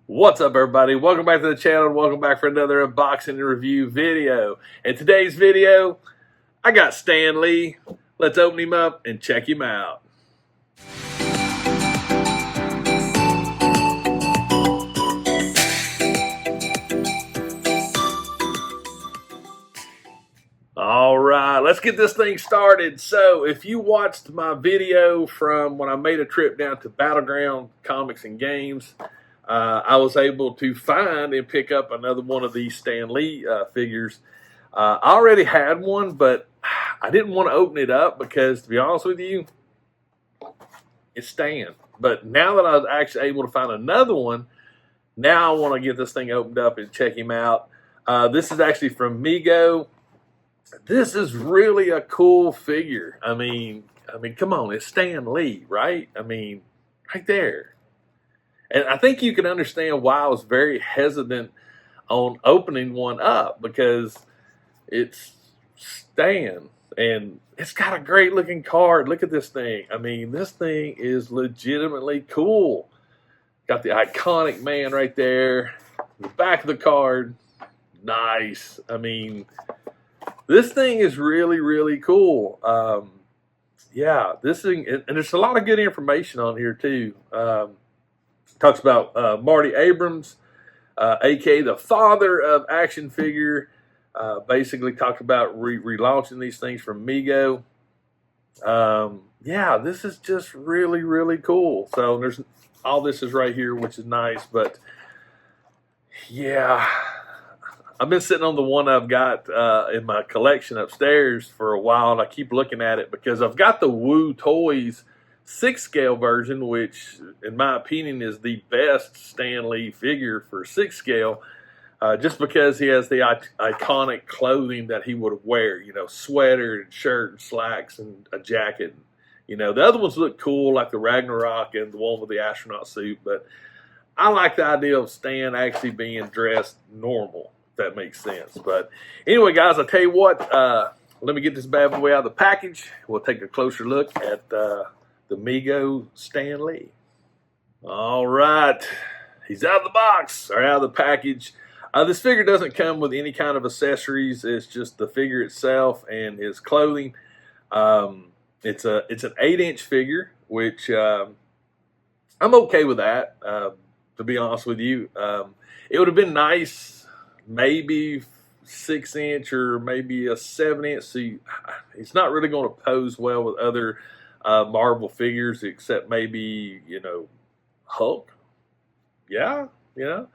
What's up, everybody? Welcome back to the channel. Welcome back for another unboxing and review video. In today's video, I got Stan Lee. Let's open him up and check him out. All right, let's get this thing started. So if you watched my video from when I made a trip down to Battleground Comics and Games, I was able to find and pick up another one of these Stan Lee figures. I already had one, but I didn't want to open it up because, to be honest with you, it's Stan. But now that I was actually able to find another one, now I want to get this thing opened up and check him out. This is actually from Mego. This is really a cool figure. I mean, come on, it's Stan Lee, right? I mean, right there. And I think you can understand why I was very hesitant on opening one up, because it's Stan and it's got a great looking card. Look at this thing. I mean, this thing is legitimately cool. Got the iconic man right there. The back of the card, nice. I mean, this thing is really, really cool. Yeah, this thing, and there's a lot of good information on here too. Talks about Marty Abrams, aka the father of action figure. Basically talked about relaunching these things from Mego. Yeah, this is just really, really cool. So there's all this is right here, which is nice. But yeah, I've been sitting on the one I've got in my collection upstairs for a while, and I keep looking at it because I've got the Woo Toys 6-scale version, which in my opinion is the best Stan Lee figure for 6-scale, just because he has the iconic clothing that he would wear, you know, sweater and shirt and slacks and a jacket. You know, the other ones look cool, like the Ragnarok and the one with the astronaut suit, but I like the idea of Stan actually being dressed normal, if that makes sense. But anyway, guys, I'll tell you what, let me get this bad boy out of the package. We'll take a closer look at the Mego Stan Lee. All right, he's out of the box, or out of the package. This figure doesn't come with any kind of accessories. It's just the figure itself and his clothing. It's an 8-inch figure, which I'm okay with that. To be honest with you, it would have been nice, maybe 6-inch or maybe a 7-inch. So it's not really going to pose well with other Marvel figures, except maybe, you know, Hulk. Yeah, you know.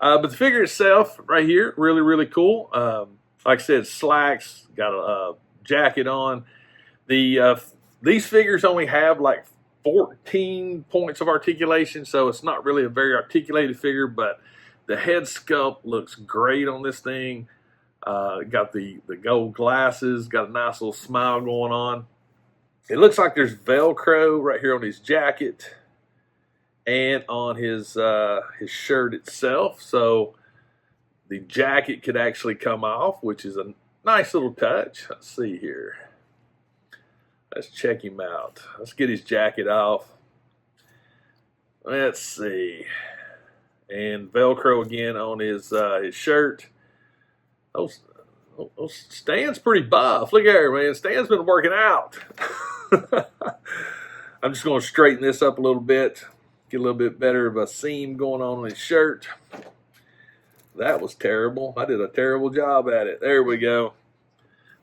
But the figure itself right here, really, really cool. Like I said, slacks, got a jacket on. These figures only have like 14 points of articulation, so it's not really a very articulated figure, but the head sculpt looks great on this thing. Got the gold glasses, got a nice little smile going on. It looks like there's Velcro right here on his jacket and on his shirt itself. So the jacket could actually come off, which is a nice little touch. Let's see here. Let's check him out. Let's get his jacket off. Let's see. And Velcro again on his shirt. Stan's pretty buff. Look at her, man. Stan's been working out. I'm just going to straighten this up a little bit. Get a little bit better of a seam going on his shirt. That was terrible. I did a terrible job at it. There we go.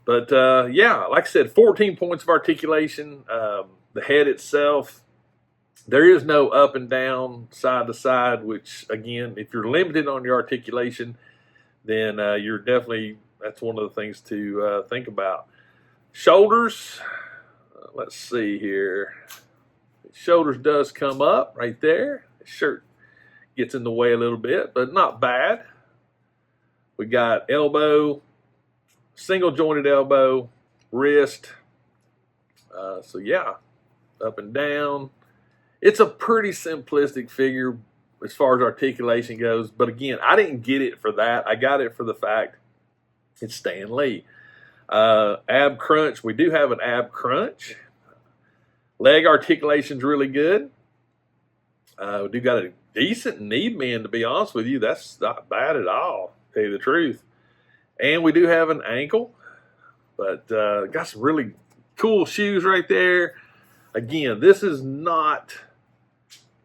But yeah, like I said, 14 points of articulation. The head itself, there is no up and down, side to side, which again, if you're limited on your articulation, then you're definitely, that's one of the things to think about. Shoulders, let's see here. Shoulders does come up right there. Shirt gets in the way a little bit, but not bad. We got elbow, single jointed elbow, wrist. So yeah, up and down. It's a pretty simplistic figure as far as articulation goes. But again, I didn't get it for that. I got it for the fact it's Stan Lee. Ab crunch. We do have an ab crunch. Leg articulation's really good. We do got a decent knee bend, to be honest with you. That's not bad at all, to tell you the truth. And we do have an ankle, but got some really cool shoes right there. Again, this is not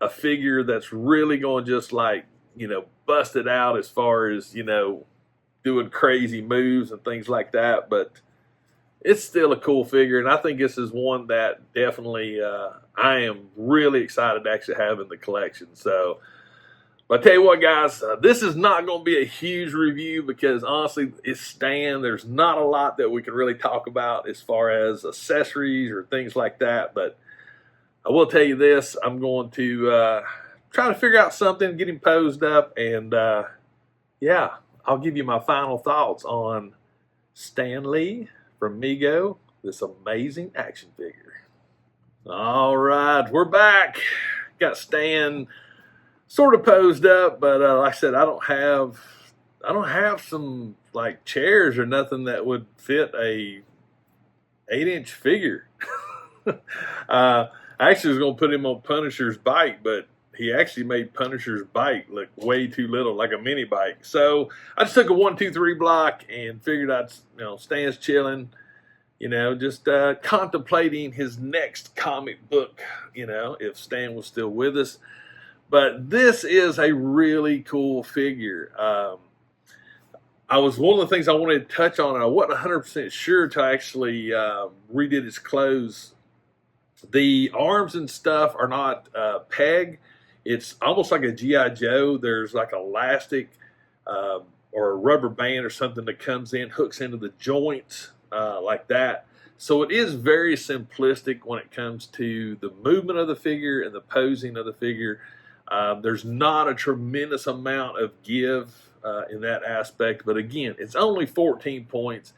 a figure that's really going to just like, bust it out as far as, doing crazy moves and things like that. But it's still a cool figure. And I think this is one that definitely I am really excited to actually have in the collection. So, but I tell you what, guys, this is not going to be a huge review because honestly, it's Stan. There's not a lot that we can really talk about as far as accessories or things like that. But I will tell you this, I'm going to try to figure out something, get him posed up, and yeah, I'll give you my final thoughts on Stan Lee from Mego, this amazing action figure. All right, we're back. Got Stan sort of posed up, but like I said, I don't have some like chairs or nothing that would fit a 8-inch figure. I actually was going to put him on Punisher's bike, but he actually made Punisher's bike look way too little, like a mini bike. So I just took a 1, 2, 3 block and figured I'd, Stan's chilling, just contemplating his next comic book, if Stan was still with us. But this is a really cool figure. I was one of the things I wanted to touch on, and I wasn't 100% sure till I actually redid his clothes. The arms and stuff are not peg. It's almost like a G.I. Joe. There's like elastic or a rubber band or something that comes in, hooks into the joints like that. So it is very simplistic when it comes to the movement of the figure and the posing of the figure. There's not a tremendous amount of give in that aspect. But again, it's only 14 points.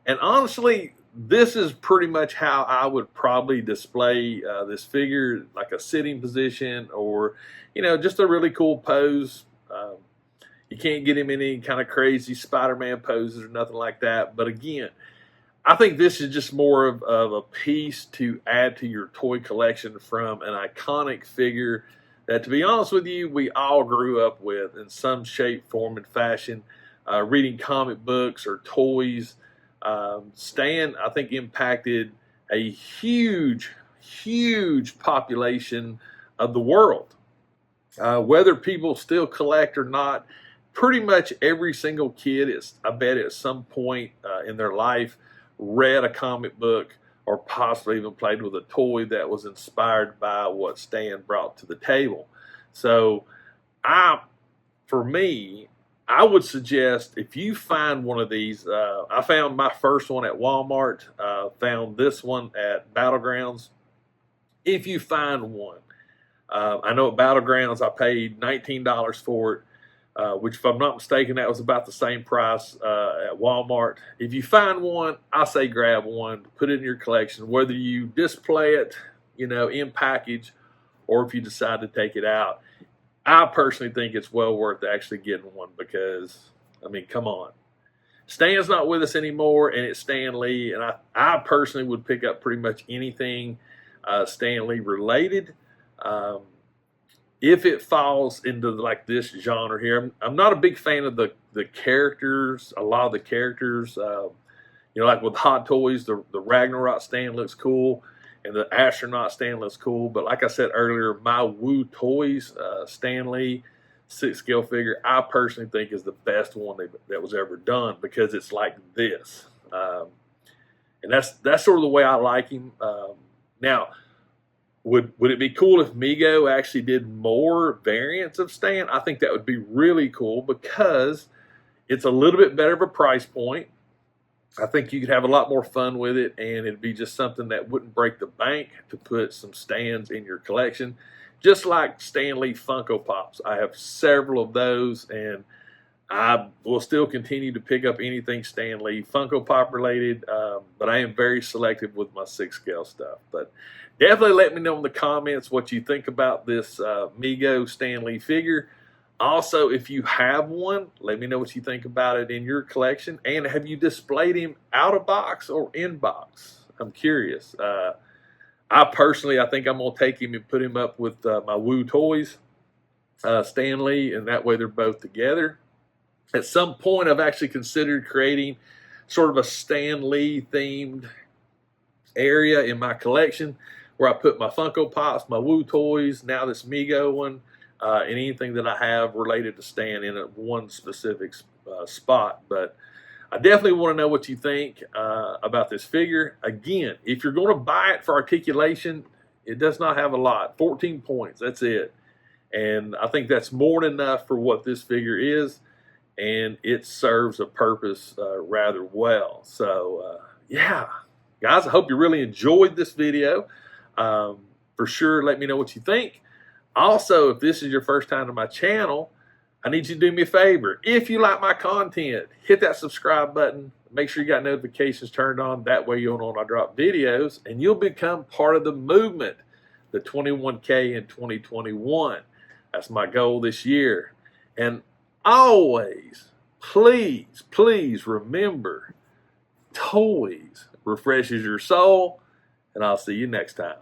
And honestly, this is pretty much how I would probably display this figure, like a sitting position or, just a really cool pose. You can't get him in any kind of crazy Spider-Man poses or nothing like that. But again, I think this is just more of a piece to add to your toy collection from an iconic figure that, to be honest with you, we all grew up with in some shape, form, and fashion, reading comic books or toys. Stan, I think, impacted a huge, huge population of the world. Whether people still collect or not, pretty much every single kid, I bet at some point in their life, read a comic book or possibly even played with a toy that was inspired by what Stan brought to the table. So for me, I would suggest if you find one of these, I found my first one at Walmart, found this one at Battlegrounds. If you find one, I know at Battlegrounds I paid $19 for it, which if I'm not mistaken, that was about the same price at Walmart. If you find one, I say grab one, put it in your collection, whether you display it, in package, or if you decide to take it out. I personally think it's well worth actually getting one because, come on. Stan's not with us anymore, and it's Stan Lee, and I personally would pick up pretty much anything Stan Lee related. If it falls into like this genre here, I'm not a big fan of the characters. A lot of the characters, like with Hot Toys, the Ragnarok Stan looks cool, and the Astronaut Stan looks cool. But like I said earlier, my Woo Toys Stan Lee 6-scale figure, I personally think is the best one that was ever done because it's like this, and that's sort of the way I like him. Now, would it be cool if Mego actually did more variants of Stan? I think that would be really cool because it's a little bit better of a price point. I think you could have a lot more fun with it, and it'd be just something that wouldn't break the bank to put some Stans in your collection. Just like Stan Lee Funko Pops. I have several of those, and I will still continue to pick up anything Stan Lee Funko Pop related, but I am very selective with my 6-scale stuff. But definitely let me know in the comments what you think about this Mego Stan Lee figure. Also, if you have one, let me know what you think about it in your collection. And have you displayed him out of box or in box? I'm curious. I think I'm going to take him and put him up with my Woo Toys. Stan Lee, and that way they're both together. At some point, I've actually considered creating sort of a Stan Lee themed area in my collection where I put my Funko Pops, my Woo toys, now this Mego one, and anything that I have related to Stan in one specific spot. But I definitely want to know what you think about this figure. Again, if you're going to buy it for articulation, it does not have a lot. 14 points, that's it. And I think that's more than enough for what this figure is, and it serves a purpose rather well. So, yeah, guys, I hope you really enjoyed this video. For sure, let me know what you think. Also, if this is your first time to my channel, I need you to do me a favor. If you like my content, hit that subscribe button. Make sure you got notifications turned on. That way you'll know when I drop videos, and you'll become part of the movement, the 21K in 2021. That's my goal this year. And always, please, please remember, toys refreshes your soul, and I'll see you next time.